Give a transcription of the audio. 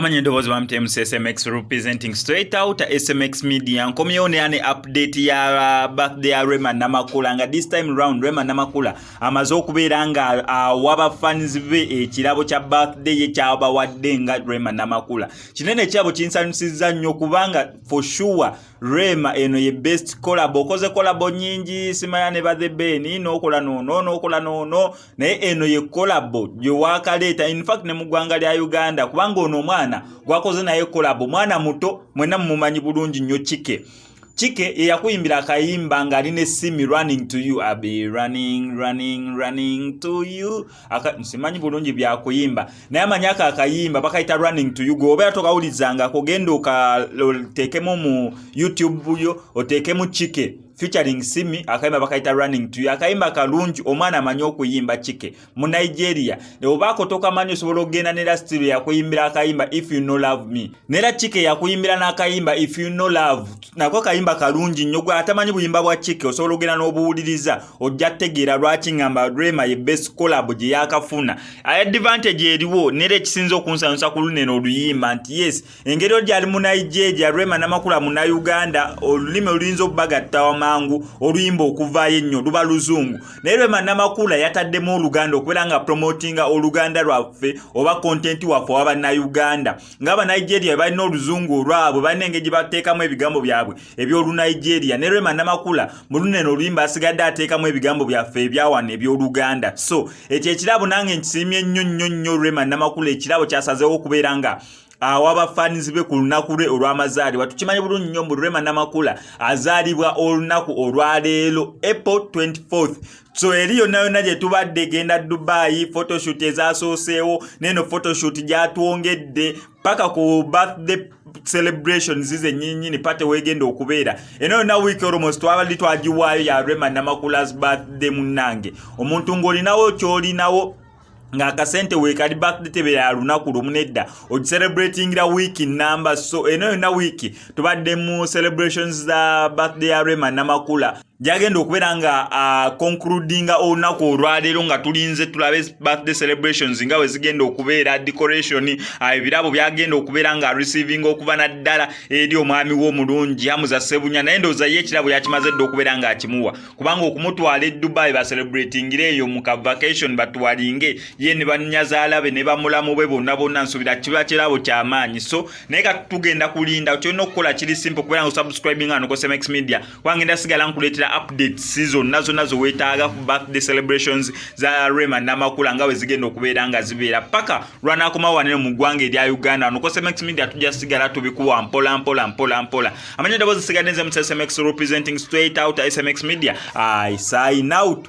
Amanye ndobozi wa MTMC SMX representing straight out SMX Media. Nkomyewo ne update ya birthday ya Rema Namakula nga this time round Rema Namakula amaze okubeera nga waba fans be ekirabo kya birthday ye kyaba wadde nga Rema Namakula. Kinene kyabo kinsanusiza nnyo kubanga for sure Rema eno ye best collab. Okoze collab nyingi simayane badhe beni nokola nono naye eno ye collab gye wakaleta in fact ne mugwanga lya Uganda kubanga ono mwana gwakoze naye collab mwana muto mwena mumanyi bulungi nnyo Chike yakuyimbira akayimba nga aline simi running to you abi running to you nsimanyi bulungi bya kuyimba naye amanyaka akayimba bakayita running to you gobe atokawulizanga kogenda okatekemo mu YouTube yo otekemo Chike featuring Simi akayimba bakayita running to you akayimba kalungi omwana amanyi okuyimba Chike mu Nigeria ne obako toka manyo sobola ogenda nera studio yakuyimbira akayimba if you know love me nera Chike yakuyimbira n'akayimba if you know love nako kayimba kalungi nnyo gwe atamanyi buyimba bwa Chike osobola ogenda n'obuwuliriza ojja tegeera lwaki ngamba Rema ye best collab gye yakafuna advantage eriwo nera ekisinza okunsanusa ku luneno oluyimba nti yes engeri gyali mu Nigeria Rema Namakula mu Uganda olulimi oluyinza okubagatta mangu oluyimba okuvaayo ennyo luba luzungu naye Rema Namakula yataddemu oluganda okubeera nga promotinga oluganda lwaffe oba content waffe waba Uganda ngaba Nigeria balina oluzungu olwabwe balina engeri bateekamu ebigambo byabwe eby'olunigeria ne Rema Namakula mu luneno oluyimba asigadde ateekamu ebigambo byaffe ebyawana eby'oluganda so ekyo ekirabo nange nkisimye nnyo Rema Namakula ekirabo kyasazeewo okubeera nga waba fans be ku lunaku lwe olw'amazaalibwa tukimanyi bulungi nnyo mbu Rema Namakula azaalibwa olunaku olwaleero April 24th so eriyo nayo gye tubadde genda Dubai photoshoot ezasooseewo neno photoshoot gyatwongedde paka ku birthday celebrations zize nnyinyi pate wegenda okubeera eno na week almost twabali twagiwaayo ya Rema Namakula's birthday munnange omuntu ng'olinawo ky'olinawo nga akasente weekali birthday tebe ya lunaku lumunedda celebrating la week number so eno na week tubadde mu celebrations za birthday ya Rema Namakula jagenda okubeera nga concludinga olunaku olwaleero nga tulinze tulabe birthday celebrations nga we zigenda okubeera decoration ebirabo byagenda okubeera nga receiving okuva naddala eri omwami w'omulungi Hamuza Ssebunya naye ndowooza ye ekirabo yakimaze dde okubeera nga akimuwa kubanga okumutwala e Dubai ba celebrating eyo mu ka vacation batwalinge ye ne banyazaala be ne bamulamu be bonna nsubira kiba kirabo ky'amaanyi so naye katugenda kulinda kyonna okukola kiri simple okubeera nga subscribing ano ko SMX Media kwangenda sigala nkuleetera update season nazo wetaaga ku birthday celebrations za Rema Namakula nga we zigenda okubeera nga zibeera paka lwanakoma wanene mu ggwanga erya Uganda nuko SMX Media tujja sigala tubikuwa mpola amanye ndabozi sigadde nze mu SMX representing straight out SMX Media I sign out.